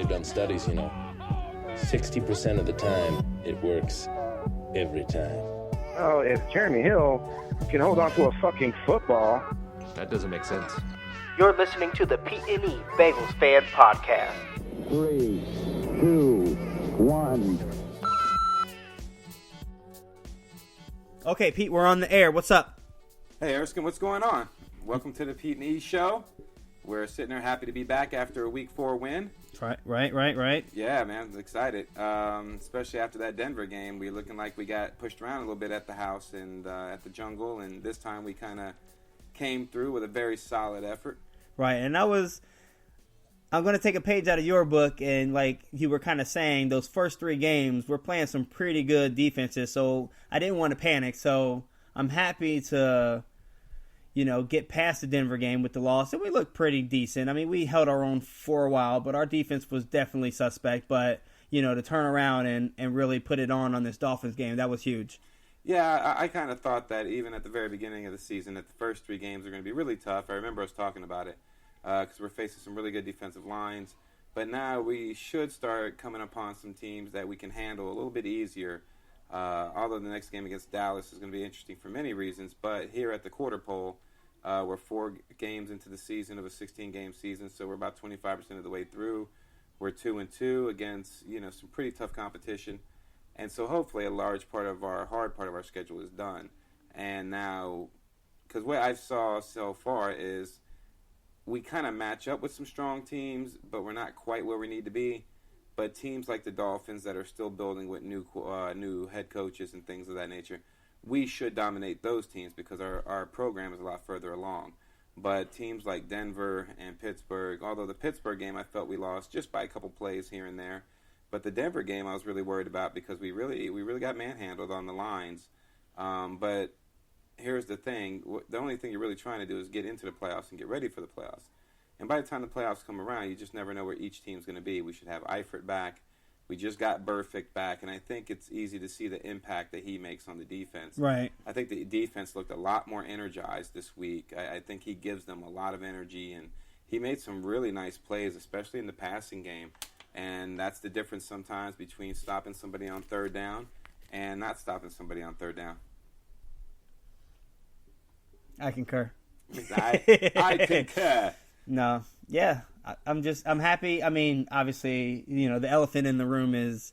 They've done studies, 60% of the time, it works every time. Oh, if Jeremy Hill can hold on to a fucking football. That doesn't make sense. You're listening to the P&E Bengals Fan Podcast. 3, 2, 1. Okay, Pete, we're on the air. What's up? Hey, Erskine, what's going on? Welcome to the Pete and E Show. We're sitting there happy to be back after a Week 4 win. Right. Yeah, man, I'm excited. Especially after that Denver game. We're looking like we got pushed around a little bit at the house and at the jungle, and this time we kind of came through with a very solid effort. Right, and I'm going to take a page out of your book, and like you were kind of saying, those first 3 games, we're playing some pretty good defenses, so I didn't want to panic, so I'm happy to, get past the Denver game with the loss, and we looked pretty decent. I mean, we held our own for a while, but our defense was definitely suspect, but, to turn around and really put it on this Dolphins game, that was huge. Yeah, I kind of thought that even at the very beginning of the season, that the first 3 games are going to be really tough. I remember us talking about it because we're facing some really good defensive lines. But now we should start coming upon some teams that we can handle a little bit easier. Although the next game against Dallas is going to be interesting for many reasons. But here at the quarter pole, we're 4 games into the season of a 16-game season, so we're about 25% of the way through. We're 2-2 against some pretty tough competition. And so hopefully a large part of our hard part of our schedule is done. And now, because what I saw so far is we kind of match up with some strong teams, but we're not quite where we need to be. But teams like the Dolphins that are still building with new head coaches and things of that nature, we should dominate those teams because our program is a lot further along. But teams like Denver and Pittsburgh, although the Pittsburgh game I felt we lost just by a couple plays here and there, but the Denver game I was really worried about because we really got manhandled on the lines. But here's the thing. The only thing you're really trying to do is get into the playoffs and get ready for the playoffs. And by the time the playoffs come around, you just never know where each team's going to be. We should have Eifert back. We just got Burfict back. And I think it's easy to see the impact that he makes on the defense. Right. I think the defense looked a lot more energized this week. I think he gives them a lot of energy. And he made some really nice plays, especially in the passing game. And that's the difference sometimes between stopping somebody on third down and not stopping somebody on third down. I concur. I concur. No, yeah, I'm happy. I mean, obviously, the elephant in the room is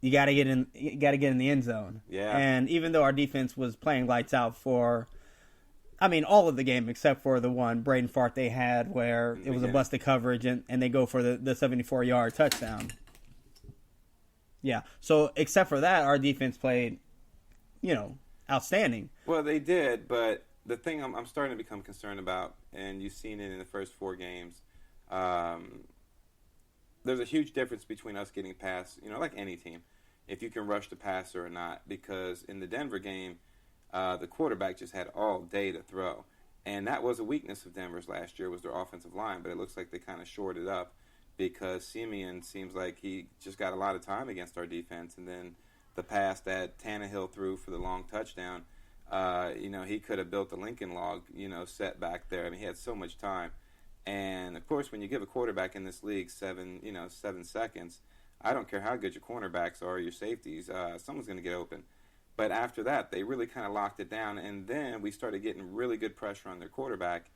you got to get in the end zone. Yeah. And even though our defense was playing lights out for, all of the game except for the one Braden Fart they had where it was a busted coverage and they go for the 74-yard touchdown. Yeah. So except for that, our defense played, outstanding. Well, they did, but the thing I'm starting to become concerned about, and you've seen it in the first 4 games, there's a huge difference between us getting past, like any team, if you can rush the passer or not. Because in the Denver game, the quarterback just had all day to throw. And that was a weakness of Denver's last year, was their offensive line. But it looks like they kind of shored it up because Simeon seems like he just got a lot of time against our defense. And then the pass that Tannehill threw for the long touchdown, he could have built the Lincoln log, set back there. I mean, he had so much time. And, of course, when you give a quarterback in this league 7 seconds, I don't care how good your cornerbacks are or your safeties, someone's going to get open. But after that, they really kind of locked it down, and then we started getting really good pressure on their quarterback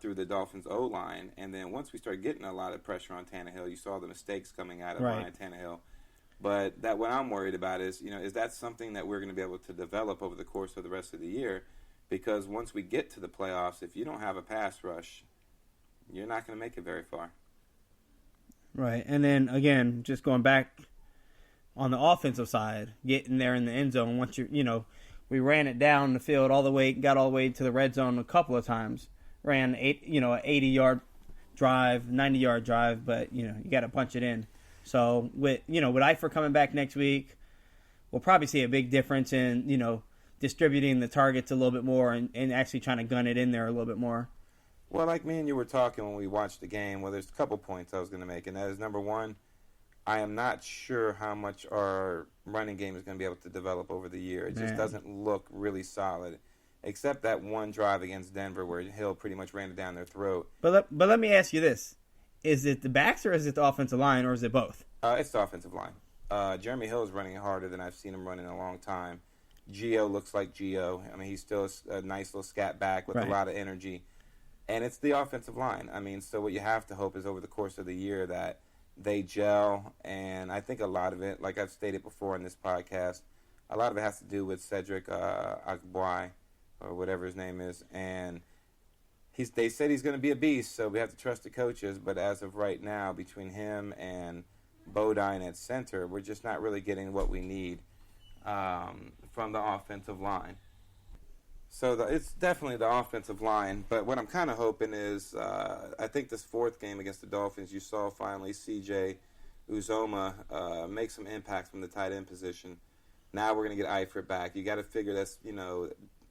through the Dolphins' O-line. And then once we started getting a lot of pressure on Tannehill, you saw the mistakes coming out of Ryan Tannehill. But what I'm worried about is, is that something that we're going to be able to develop over the course of the rest of the year? Because once we get to the playoffs, if you don't have a pass rush, you're not going to make it very far. Right. And then, again, just going back on the offensive side, getting there in the end zone, once we ran it down the field got all the way to the red zone a couple of times. Ran an 80-yard drive, 90-yard drive, but, you got to punch it in. So with Eifert coming back next week, we'll probably see a big difference in, distributing the targets a little bit more and actually trying to gun it in there a little bit more. Well, like me and you were talking when we watched the game, there's a couple points I was going to make, and that is, number one, I am not sure how much our running game is going to be able to develop over the year. It just doesn't look really solid, except that one drive against Denver where Hill pretty much ran it down their throat. But let me ask you this. is it the backs or is it the offensive line or is it both? It's the offensive line. Jeremy Hill is running harder than I've seen him run in a long time. Gio looks like Gio. I mean, he's still a nice little scat back with a lot of energy. And it's the offensive line. I mean, so what you have to hope is over the course of the year that they gel. And I think a lot of it, like I've stated before in this podcast, a lot of it has to do with Cedric Agboy, or whatever his name is. And they said he's going to be a beast, so we have to trust the coaches. But as of right now, between him and Bodine at center, we're just not really getting what we need from the offensive line. So it's definitely the offensive line. But what I'm kind of hoping is, I think this fourth game against the Dolphins, you saw finally C.J. Uzomah make some impact from the tight end position. Now we're going to get Eifert back. You got to figure that's,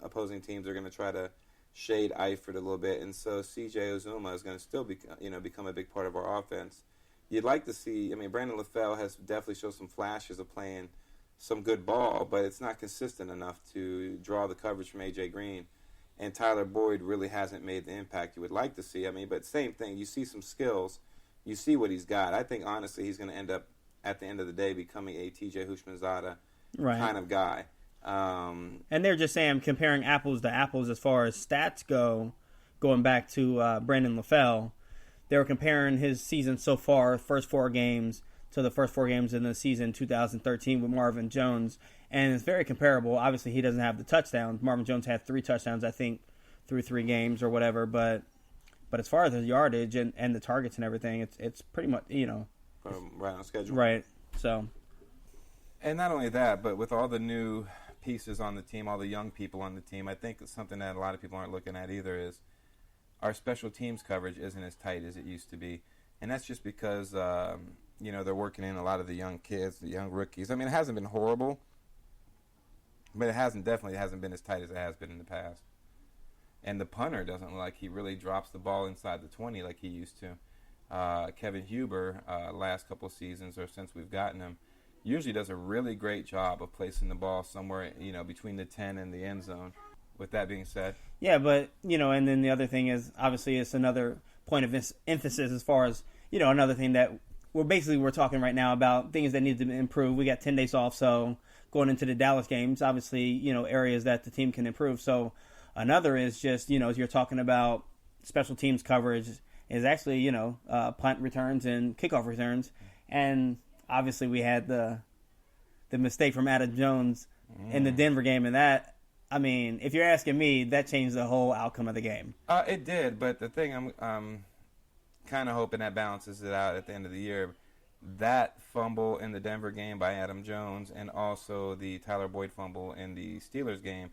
opposing teams are going to try to shade Eifert a little bit. And so C.J. Uzomah is going to still become a big part of our offense. You'd like to see, Brandon Lafell has definitely shown some flashes of playing some good ball, but it's not consistent enough to draw the coverage from A.J. Green. And Tyler Boyd really hasn't made the impact you would like to see. But same thing, you see some skills, you see what he's got. I think, honestly, he's going to end up, at the end of the day, becoming a T.J. Hushmanzada kind of guy. And they're just saying, comparing apples to apples as far as stats go, going back to Brandon Lafell, they were comparing his season so far, first 4 games, to the first 4 games in the season 2013 with Marvin Jones, and it's very comparable. Obviously, he doesn't have the touchdowns. Marvin Jones had 3 touchdowns, I think, through 3 games or whatever. But as far as the yardage and the targets and everything, it's pretty much right on schedule. Right. So, and not only that, but with all the new pieces on the team, all the young people on the team, I think it's something that a lot of people aren't looking at either is our special teams coverage isn't as tight as it used to be, and that's just because they're working in a lot of the young kids, the young rookies. It hasn't been horrible, but it definitely hasn't been as tight as it has been in the past. And the punter doesn't look like he really drops the ball inside the 20 like he used to. Kevin Huber, last couple of seasons or since we've gotten him, usually does a really great job of placing the ball somewhere, between the 10 and the end zone. With that being said. Yeah, but, and then the other thing is, obviously, it's another point of emphasis as far as, another thing that we're talking right now about things that need to improve. We got 10 days off, so going into the Dallas games, obviously, areas that the team can improve. So another is just, you're talking about special teams coverage is actually, punt returns and kickoff returns. And obviously we had the mistake from Adam Jones in the Denver game, and that, if you're asking me, that changed the whole outcome of the game. It did, but the thing I'm kind of hoping that balances it out at the end of the year. That fumble in the Denver game by Adam Jones and also the Tyler Boyd fumble in the Steelers game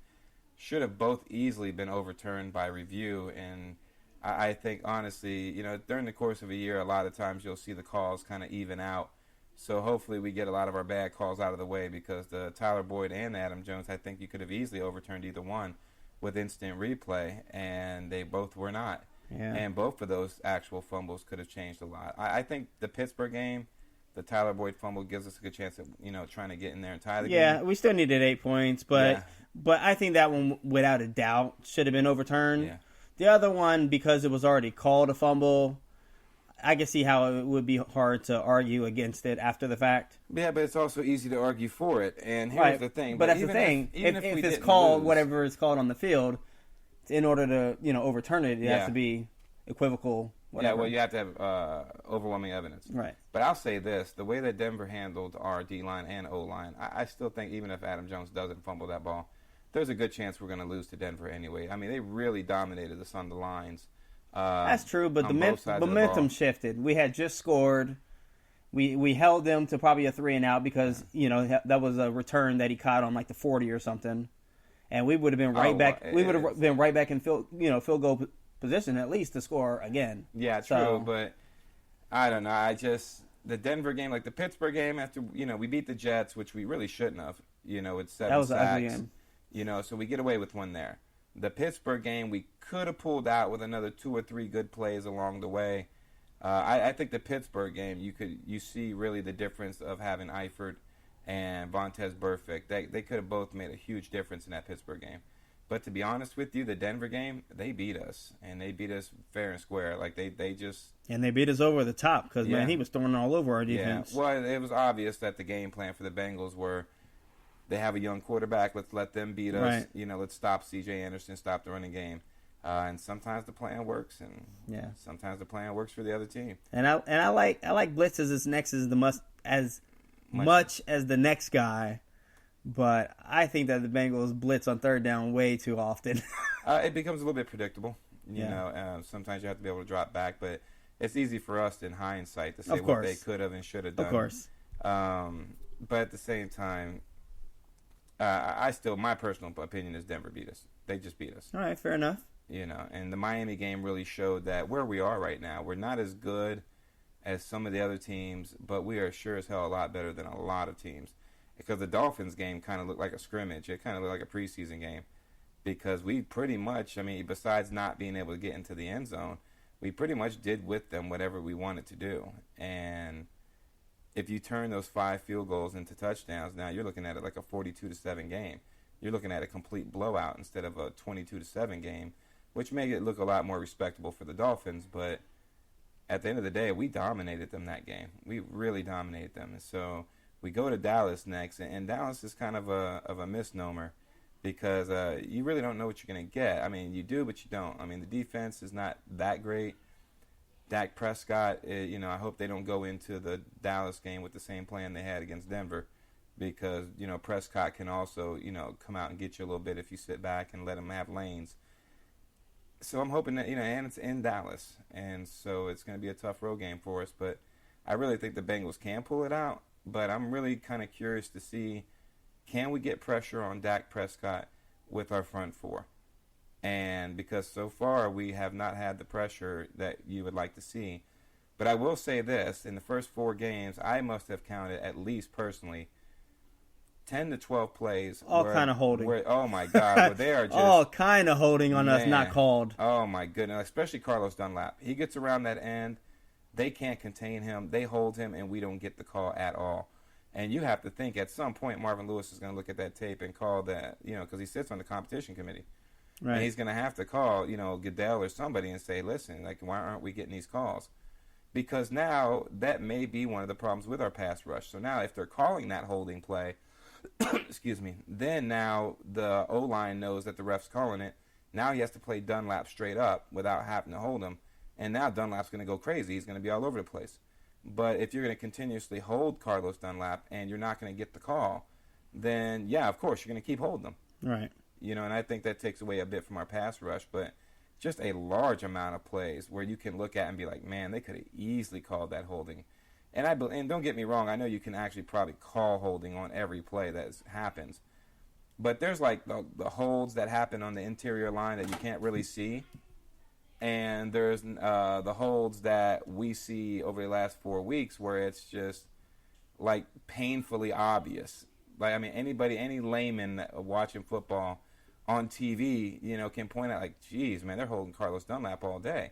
should have both easily been overturned by review. And I think, honestly, during the course of a year, a lot of times you'll see the calls kind of even out. So hopefully we get a lot of our bad calls out of the way, because the Tyler Boyd and Adam Jones, I think you could have easily overturned either one with instant replay, and they both were not. Yeah. And both of those actual fumbles could have changed a lot. I think the Pittsburgh game, the Tyler Boyd fumble gives us a good chance of, trying to get in there and tie the game. Yeah, we still needed 8 points, but I think that one, without a doubt, should have been overturned. Yeah. The other one, because it was already called a fumble, I can see how it would be hard to argue against it after the fact. Yeah, but it's also easy to argue for it. And here's the thing. But that's the thing. If it's called whatever it's called on the field, in order to overturn it, it has to be equivocal. Whatever. Yeah, well, you have to have overwhelming evidence. Right. But I'll say this. The way that Denver handled our D-line and O-line, I still think even if Adam Jones doesn't fumble that ball, there's a good chance we're going to lose to Denver anyway. They really dominated us on the lines. That's true, but the momentum shifted. We had just scored. We held them to probably a 3-and-out because, that was a return that he caught on like the 40 or something. And we would have been right back. We would have been right back in field goal position at least to score again. Yeah, true, but I don't know. The Denver game, like the Pittsburgh game, after we beat the Jets, which we really shouldn't have. With 7 sacks. That was an ugly game. So we get away with one there. The Pittsburgh game, we could have pulled out with another 2 or 3 good plays along the way. I think the Pittsburgh game, you see really the difference of having Eifert and Vontaze Burfict. They could have both made a huge difference in that Pittsburgh game. But to be honest with you, the Denver game, they beat us, and they beat us fair and square. Like they just And they beat us over the top because, man, he was throwing all over our defense. Yeah, well, it was obvious that the game plan for the Bengals were they have a young quarterback. Let's let them beat us. Right. You know, let's stop C.J. Anderson, stop the running game. And sometimes the plan works, and sometimes the plan works for the other team. And I like blitzes as next as much as the next guy, but I think that the Bengals blitz on third down way too often. It becomes a little bit predictable. You know, sometimes you have to be able to drop back, but it's easy for us in hindsight to say what they could have and should have done. Of course. But at the same time, my personal opinion is Denver beat us. They just beat us. All right, fair enough. You know, and the Miami game really showed that where we are right now, we're not as good as some of the other teams, but we are sure as hell a lot better than a lot of teams. Because the Dolphins game kind of looked like a scrimmage. It kind of looked like a preseason game. Because we pretty much, besides not being able to get into the end zone, we pretty much did with them whatever we wanted to do. And if you turn those 5 field goals into touchdowns, now you're looking at it like a 42-7 game. You're looking at a complete blowout instead of a 22-7 game, which made it look a lot more respectable for the Dolphins. But at the end of the day, we dominated them that game. We really dominated them. And so we go to Dallas next, and Dallas is kind of a misnomer because you really don't know what you're going to get. I mean, you do, but you don't. I mean, the defense is not that great. Dak Prescott, I hope they don't go into the Dallas game with the same plan they had against Denver because, Prescott can also, come out and get you a little bit if you sit back and let him have lanes. So I'm hoping that, and it's in Dallas, and so it's going to be a tough road game for us, but I really think the Bengals can pull it out, but I'm really kind of curious to see, can we get pressure on Dak Prescott with our front four? And because so far we have not had the pressure that you would like to see. But I will say this, in the first 4 games, I must have counted at least personally 10 to 12 plays. All kind of holding. Oh, my God. Where they are just... all kind of holding on us, not called. Oh, my goodness. Especially Carlos Dunlap. He gets around that end. They can't contain him. They hold him, and we don't get the call at all. And you have to think at some point Marvin Lewis is going to look at that tape and call that, because he sits on the competition committee. Right. And he's going to have to call, Goodell or somebody and say, listen, why aren't we getting these calls? Because now that may be one of the problems with our pass rush. So now if they're calling that holding play, excuse me, then now the O-line knows that the ref's calling it. Now he has to play Dunlap straight up without having to hold him. And now Dunlap's going to go crazy. He's going to be all over the place. But if you're going to continuously hold Carlos Dunlap and you're not going to get the call, then, yeah, of course, you're going to keep holding them. Right. And I think that takes away a bit from our pass rush. But just a large amount of plays where you can look at and be like, man, they could have easily called that holding. And don't get me wrong, I know you can actually probably call holding on every play that happens. But there's the holds that happen on the interior line that you can't really see. And there's the holds that we see over the last 4 weeks where it's just painfully obvious. Any layman watching football on TV, can point out geez, man, they're holding Carlos Dunlap all day.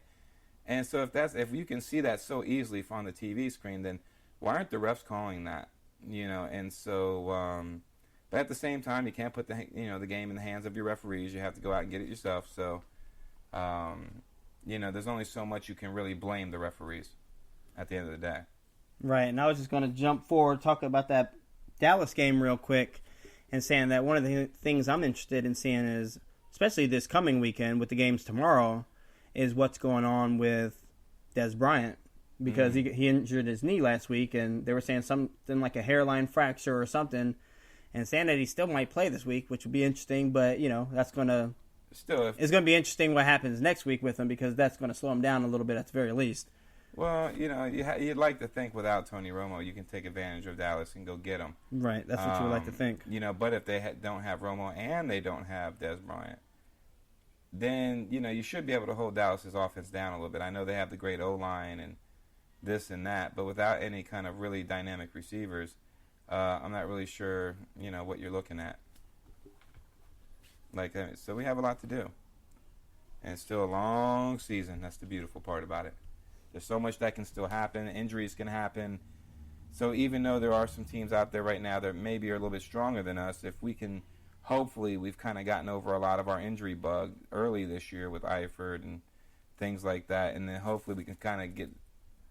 And so if you can see that so easily on the TV screen, then why aren't the refs calling that? And so, but at the same time, you can't put the game in the hands of your referees. You have to go out and get it yourself. So, there's only so much you can really blame the referees at the end of the day. Right, and I was just going to jump forward, talk about that Dallas game real quick, and saying that one of the things I'm interested in seeing is, especially this coming weekend with the games tomorrow, is what's going on with Des Bryant. Because he injured his knee last week, and they were saying something like a hairline fracture or something, and saying that he still might play this week, which would be interesting, but, that's going to... it's going to be interesting what happens next week with him, because that's going to slow him down a little bit at the very least. Well, you'd like to think without Tony Romo, you can take advantage of Dallas and go get him. Right, that's what you would like to think. But if they don't have Romo and they don't have Des Bryant, then, you should be able to hold Dallas's offense down a little bit. I know they have the great O-line and this and that, but without any kind of really dynamic receivers, I'm not really sure, what you're looking at. So we have a lot to do. And it's still a long season. That's the beautiful part about it. There's so much that can still happen. Injuries can happen. So even though there are some teams out there right now that maybe are a little bit stronger than us, if we can hopefully we've kind of gotten over a lot of our injury bug early this year with Eifert and things like that, and then hopefully we can kind of get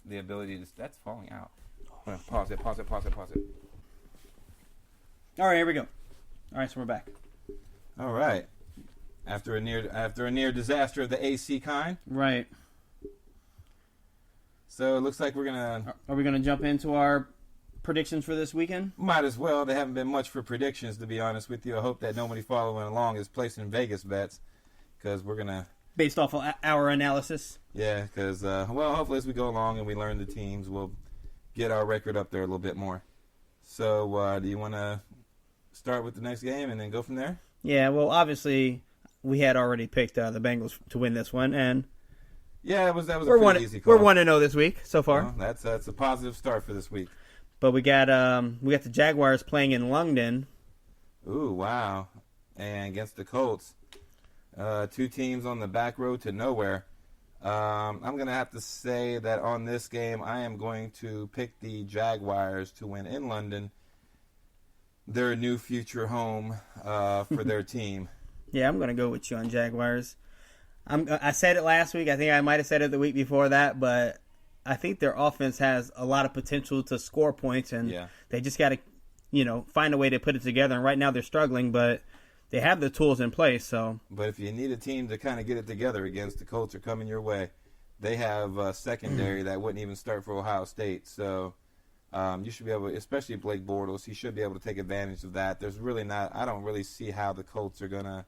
the ability to. That's falling out. Pause it. All right, here we go. All right, so we're back. All right. After a near disaster of the AC kind. Right. So it looks like we're gonna. Are we gonna jump into our predictions for this weekend? Might as well. They haven't been much for predictions, to be honest with you. I hope that nobody following along is placing Vegas bets, because we're gonna. Based off of our analysis. Yeah, because hopefully as we go along and we learn the teams, we'll get our record up there a little bit more. So, do you want to start with the next game and then go from there? Yeah, well, obviously, we had already picked the Bengals to win this one, and yeah, that was a pretty easy call. We're 1-0 this week so far. Well, that's a positive start for this week. But we got the Jaguars playing in London. Ooh, wow! And against the Colts, 2 teams on the back road to nowhere. I'm going to have to say that on this game, I am going to pick the Jaguars to win in London, their new future home for their team. Yeah, I'm going to go with you on Jaguars. I said it last week. I think I might have said it the week before that, but I think their offense has a lot of potential to score points, and they just got to, find a way to put it together. And right now they're struggling, but they have the tools in place. So, but if you need a team to kind of get it together against, the Colts are coming your way. They have a secondary that wouldn't even start for Ohio State. So you should be able, especially Blake Bortles, he should be able to take advantage of that. I don't really see how the Colts are going to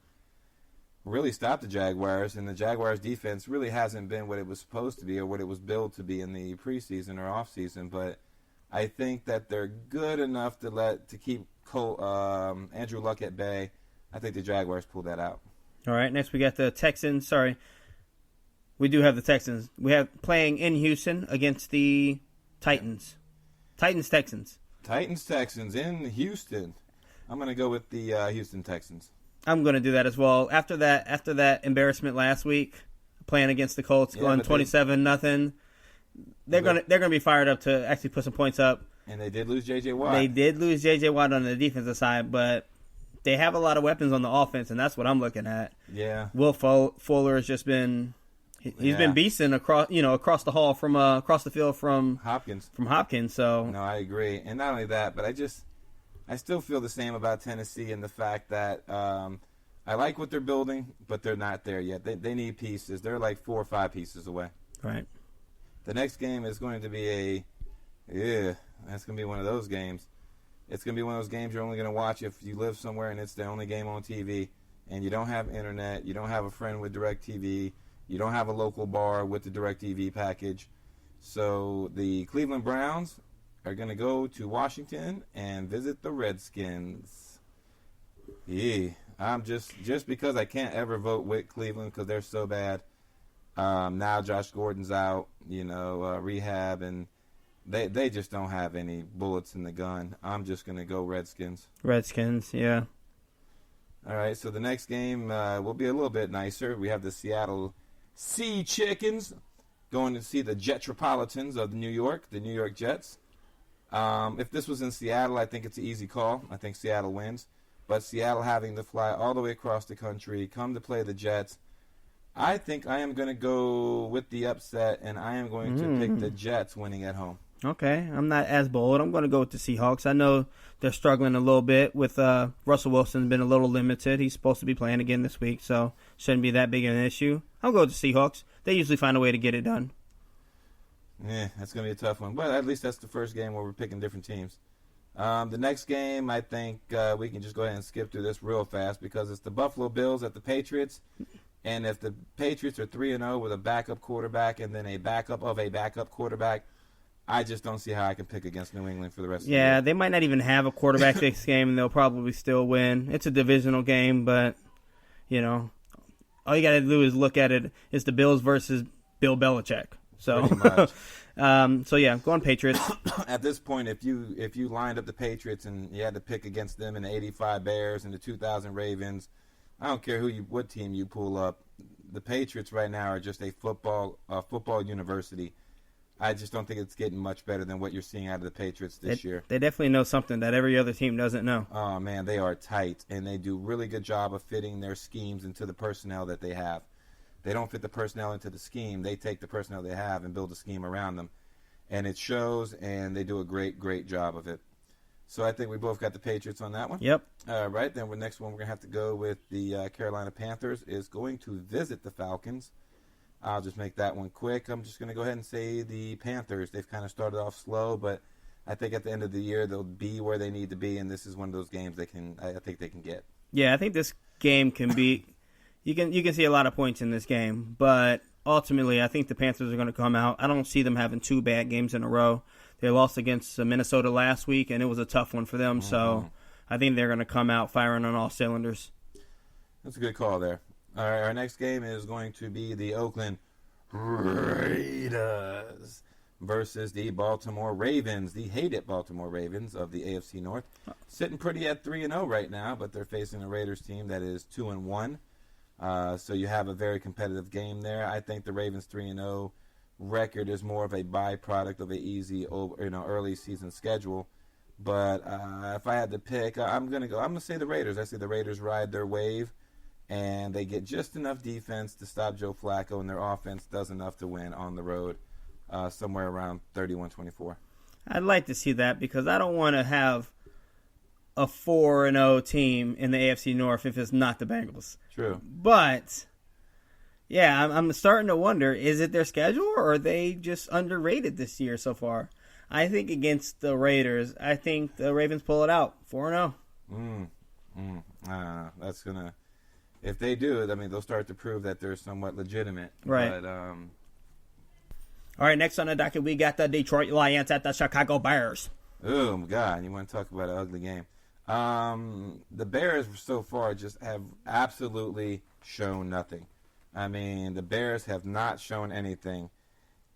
really stop the Jaguars. And the Jaguars defense really hasn't been what it was supposed to be or what it was billed to be in the preseason or offseason. But I think that they're good enough to keep Andrew Luck at bay. I think the Jaguars pull that out. All right, next we got the Texans. Sorry, we do have the Texans. We have playing in Houston against the Titans. Titans-Texans. Titans-Texans in Houston. I'm going to go with the Houston Texans. I'm going to do that as well. After that embarrassment last week, playing against the Colts, going 27-0, they're going to be fired up to actually put some points up. And they did lose J.J. Watt. They did lose J.J. Watt on the defensive side, but they have a lot of weapons on the offense, and that's what I'm looking at. Yeah. Will Fuller has just been been beasting across the hall from across the field from Hopkins. So no, I agree, and not only that, but I still feel the same about Tennessee and the fact that I like what they're building, but they're not there yet. They need pieces. They're like 4 or 5 pieces away. Right. The next game is going to be that's going to be one of those games. It's going to be one of those games you're only going to watch if you live somewhere and it's the only game on TV, and you don't have internet, you don't have a friend with DirecTV, you don't have a local bar with the DirecTV package. So the Cleveland Browns are going to go to Washington and visit the Redskins. Yeah, I'm just because I can't ever vote with Cleveland because they're so bad. Now Josh Gordon's out, rehab, and They just don't have any bullets in the gun. I'm just going to go Redskins. Redskins, yeah. All right, so the next game will be a little bit nicer. We have the Seattle Sea Chickens going to see the Jetropolitans of New York, the New York Jets. If this was in Seattle, I think it's an easy call. I think Seattle wins. But Seattle having to fly all the way across the country, come to play the Jets, I think I am going to go with the upset, and I am going to pick the Jets winning at home. Okay, I'm not as bold. I'm going to go with the Seahawks. I know they're struggling a little bit with Russell Wilson's been a little limited. He's supposed to be playing again this week, so shouldn't be that big of an issue. I'll go with the Seahawks. They usually find a way to get it done. Yeah, that's going to be a tough one. But at least that's the first game where we're picking different teams. The next game, I think we can just go ahead and skip through this real fast because it's the Buffalo Bills at the Patriots. And if the Patriots are 3-0 with a backup quarterback and then a backup of a backup quarterback, I just don't see how I can pick against New England for the rest of the year. Yeah, they might not even have a quarterback this game, and they'll probably still win. It's a divisional game, but, all you got to do is look at it. It's the Bills versus Bill Belichick. So, go on Patriots. At this point, if you lined up the Patriots and you had to pick against them in the 85 Bears and the 2000 Ravens, I don't care what team you pull up. The Patriots right now are just a football university. I just don't think it's getting much better than what you're seeing out of the Patriots this year. They definitely know something that every other team doesn't know. Oh, man, they are tight, and they do a really good job of fitting their schemes into the personnel that they have. They don't fit the personnel into the scheme. They take the personnel they have and build a scheme around them. And it shows, and they do a great, great job of it. So I think we both got the Patriots on that one. Yep. All right, then the next one we're going to have to go with the Carolina Panthers is going to visit the Falcons. I'll just make that one quick. I'm just going to go ahead and say the Panthers. They've kind of started off slow, but I think at the end of the year they'll be where they need to be, and this is one of those games I think they can get. Yeah, I think this game can be you can see a lot of points in this game, but ultimately I think the Panthers are going to come out. I don't see them having 2 bad games in a row. They lost against Minnesota last week, and it was a tough one for them, so I think they're going to come out firing on all cylinders. That's a good call there. All right, our next game is going to be the Oakland Raiders versus the Baltimore Ravens, the hated Baltimore Ravens of the AFC North. Sitting pretty at 3-0 right now, but they're facing a Raiders team that is 2-1. So you have a very competitive game there. I think the Ravens 3-0 record is more of a byproduct of an easy, early season schedule. But if I had to pick, I'm going to say the Raiders. I say the Raiders ride their wave, and they get just enough defense to stop Joe Flacco, and their offense does enough to win on the road, somewhere around 31-24. I'd like to see that because I don't want to have a 4-0 team in the AFC North if it's not the Bengals. True. But, yeah, I'm starting to wonder, is it their schedule or are they just underrated this year so far? I think against the Raiders, I think the Ravens pull it out, 4-0. That's going to... If they do, I mean, they'll start to prove that they're somewhat legitimate. Right. But, all right, next on the docket, we got the Detroit Lions at the Chicago Bears. Oh, my God. You want to talk about an ugly game. The Bears so far just have absolutely shown nothing. I mean, the Bears have not shown anything.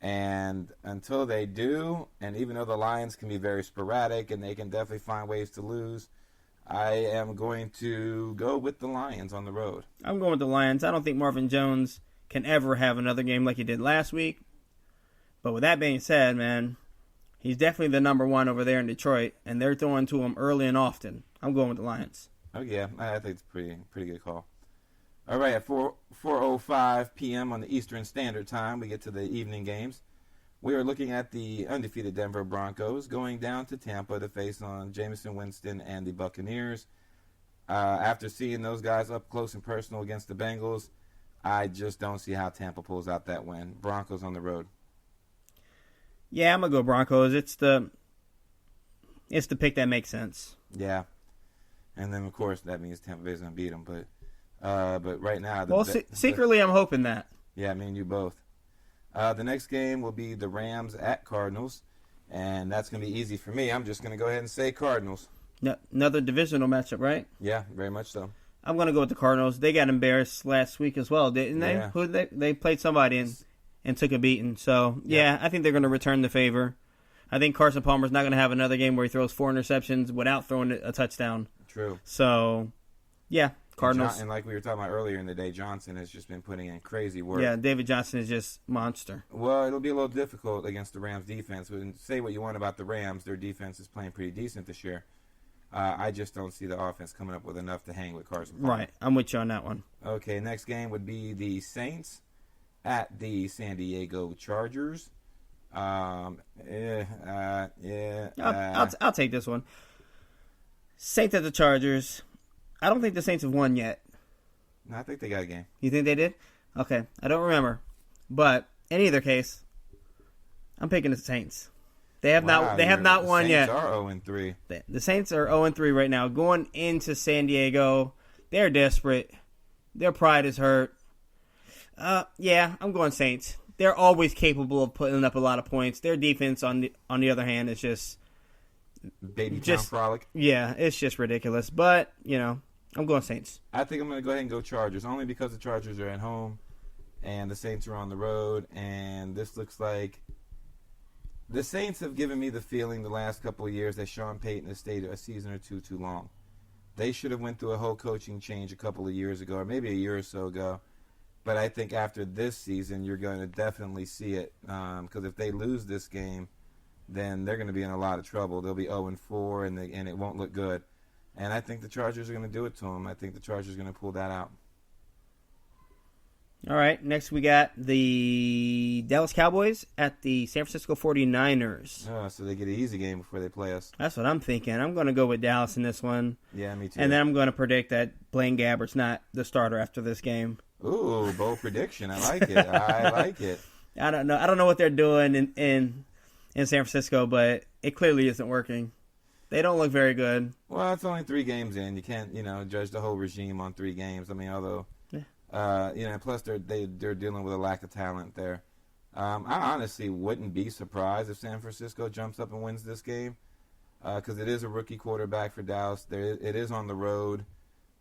And until they do, and even though the Lions can be very sporadic and they can definitely find ways to lose, I am going to go with the Lions on the road. I'm going with the Lions. I don't think Marvin Jones can ever have another game like he did last week. But with that being said, man, he's definitely the number one over there in Detroit, and they're throwing to him early and often. I'm going with the Lions. Oh, yeah. I think it's a pretty good call. All right, at 4:05 p.m. on the Eastern Standard Time, we get to the evening games. We are looking at the undefeated Denver Broncos going down to Tampa to face on Jameson Winston and the Buccaneers. After seeing those guys up close and personal against the Bengals, I just don't see how Tampa pulls out that win. Broncos on the road. Yeah, I'm going to go Broncos. It's the pick that makes sense. Yeah. And then, of course, that means Tampa Bay's going to beat them. But right now... secretly, I'm hoping that. Yeah, me and you both. The next game will be the Rams at Cardinals, and that's going to be easy for me. I'm just going to go ahead and say Cardinals. Another divisional matchup, right? Yeah, very much so. I'm going to go with the Cardinals. They got embarrassed last week as well, didn't they? Yeah. They played somebody and took a beating. So, yeah, I think they're going to return the favor. I think Carson Palmer's not going to have another game where he throws 4 interceptions without throwing a touchdown. True. So, yeah, Cardinals. And like we were talking about earlier in the day, Johnson has just been putting in crazy work. Yeah, David Johnson is just monster. Well, it'll be a little difficult against the Rams defense. But say what you want about the Rams, their defense is playing pretty decent this year. I just don't see the offense coming up with enough to hang with Carson Palmer. Right, I'm with you on that one. Okay, next game would be the Saints at the San Diego Chargers. I'll take this one. Saints at the Chargers. I don't think the Saints have won yet. No, I think they got a game. You think they did? Okay, I don't remember. But in either case, I'm picking the Saints. They have not won yet. The Saints are 0-3. The Saints are 0-3 right now. Going into San Diego, they're desperate. Their pride is hurt. Yeah, I'm going Saints. They're always capable of putting up a lot of points. Their defense, on the other hand, is just baby town frolic. Yeah, it's just ridiculous. But I'm going Saints. I think I'm going to go ahead and go Chargers, only because the Chargers are at home and the Saints are on the road. And this looks like the Saints have given me the feeling the last couple of years that Sean Payton has stayed a season or two too long. They should have went through a whole coaching change a couple of years ago, or maybe a year or so ago. But I think after this season, you're going to definitely see it. Because if they lose this game, then they're going to be in a lot of trouble. They'll be 0-4, and it won't look good. And I think the Chargers are going to do it to them. I think the Chargers are going to pull that out. All right, next we got the Dallas Cowboys at the San Francisco 49ers. Oh, so they get an easy game before they play us. That's what I'm thinking. I'm going to go with Dallas in this one. Yeah, me too. And then I'm going to predict that Blaine Gabbert's not the starter after this game. Ooh, bold prediction. I like it. I like it. I don't know what they're doing in San Francisco, but it clearly isn't working. They don't look very good. Well, it's only 3 games in. You can't, judge the whole regime on 3 games. I mean, although... plus they're dealing with a lack of talent there. I honestly wouldn't be surprised if San Francisco jumps up and wins this game, because it is a rookie quarterback for Dallas. It is on the road.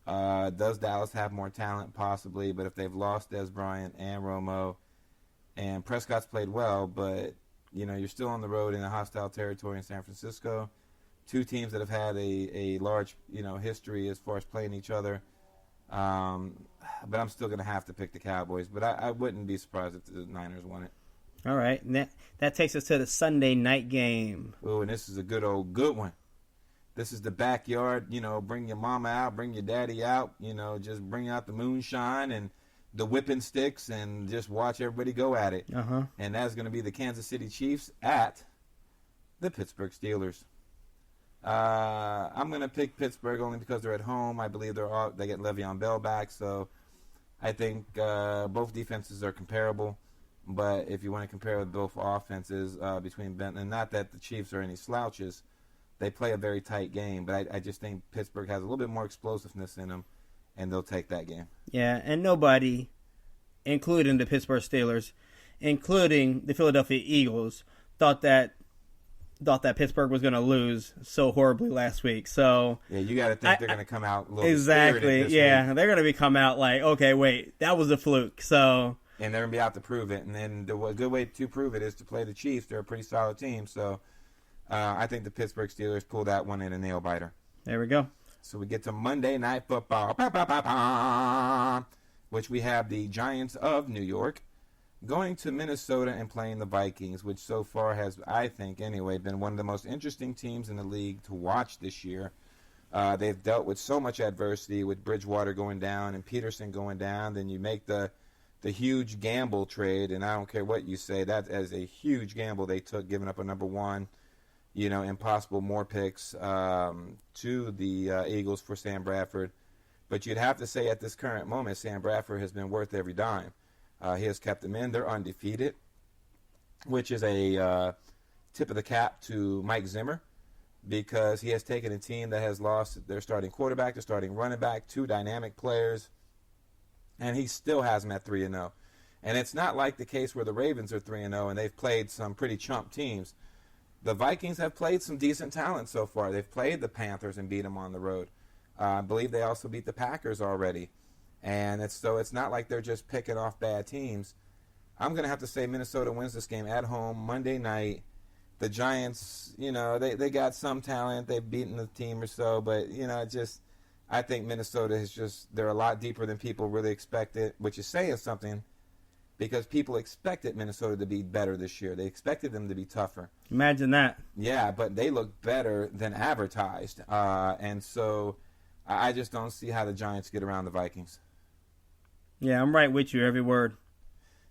Does Dallas have more talent? Possibly, but if they've lost Des Bryant and Romo, and Prescott's played well, but you're still on the road in a hostile territory in San Francisco. 2 teams that have had a large history as far as playing each other. But I'm still going to have to pick the Cowboys. But I wouldn't be surprised if the Niners won it. All right. And that takes us to the Sunday night game. Oh, and this is a good one. This is the backyard. Bring your mama out, bring your daddy out. Just bring out the moonshine and the whipping sticks and just watch everybody go at it. Uh-huh. And that's going to be the Kansas City Chiefs at the Pittsburgh Steelers. I'm going to pick Pittsburgh only because they're at home. I believe they get Le'Veon Bell back, so I think both defenses are comparable. But if you want to compare both offenses between Ben, and not that the Chiefs are any slouches, they play a very tight game. But I just think Pittsburgh has a little bit more explosiveness in them, and they'll take that game. Yeah, and nobody, including the Pittsburgh Steelers, including the Philadelphia Eagles, thought that Pittsburgh was going to lose so horribly last week. So yeah, you got to think they're going to come out a little exactly. This yeah, week. They're going to be come out like, okay, wait, that was a fluke. So and they're going to be out to prove it. And then a good way to prove it is to play the Chiefs. They're a pretty solid team. So I think the Pittsburgh Steelers pull that one in a nail biter. There we go. So we get to Monday Night Football, which we have the Giants of New York going to Minnesota and playing the Vikings, which so far has, I think anyway, been one of the most interesting teams in the league to watch this year. They've dealt with so much adversity with Bridgewater going down and Peterson going down. Then you make the huge gamble trade, and I don't care what you say, that is a huge gamble they took, giving up a number 1, impossible more picks to the Eagles for Sam Bradford. But you'd have to say at this current moment, Sam Bradford has been worth every dime. He has kept them in. They're undefeated, which is a tip of the cap to Mike Zimmer, because he has taken a team that has lost their starting quarterback, their starting running back, 2 dynamic players, and he still has them at 3-0. And it's not like the case where the Ravens are 3-0 and they've played some pretty chump teams. The Vikings have played some decent talent so far. They've played the Panthers and beat them on the road. I believe they also beat the Packers already. And it's not like they're just picking off bad teams. I'm going to have to say Minnesota wins this game at home Monday night. The Giants, they got some talent. They've beaten the team or so. But, I think Minnesota they're a lot deeper than people really expected, which is saying something, because people expected Minnesota to be better this year. They expected them to be tougher. Imagine that. Yeah, but they look better than advertised. And so I just don't see how the Giants get around the Vikings. Yeah, I'm right with you, every word.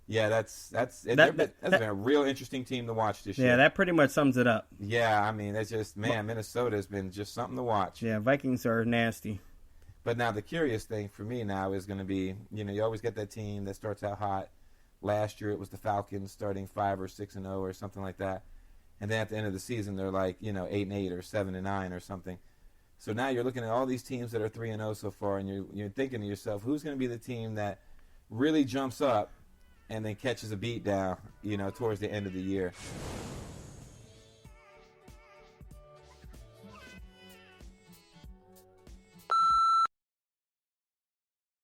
Yeah, that's been a real interesting team to watch this year. Yeah, that pretty much sums it up. Yeah, I mean, it's just, Minnesota has been just something to watch. Yeah, Vikings are nasty. But now the curious thing for me now is going to be, you always get that team that starts out hot. Last year it was the Falcons starting 5 or 6-0 or something like that. And then at the end of the season they're like, 8-8 or 7-9 or something. So now you're looking at all these teams that are 3-0 so far, and you're thinking to yourself, who's going to be the team that really jumps up and then catches a beat down, towards the end of the year.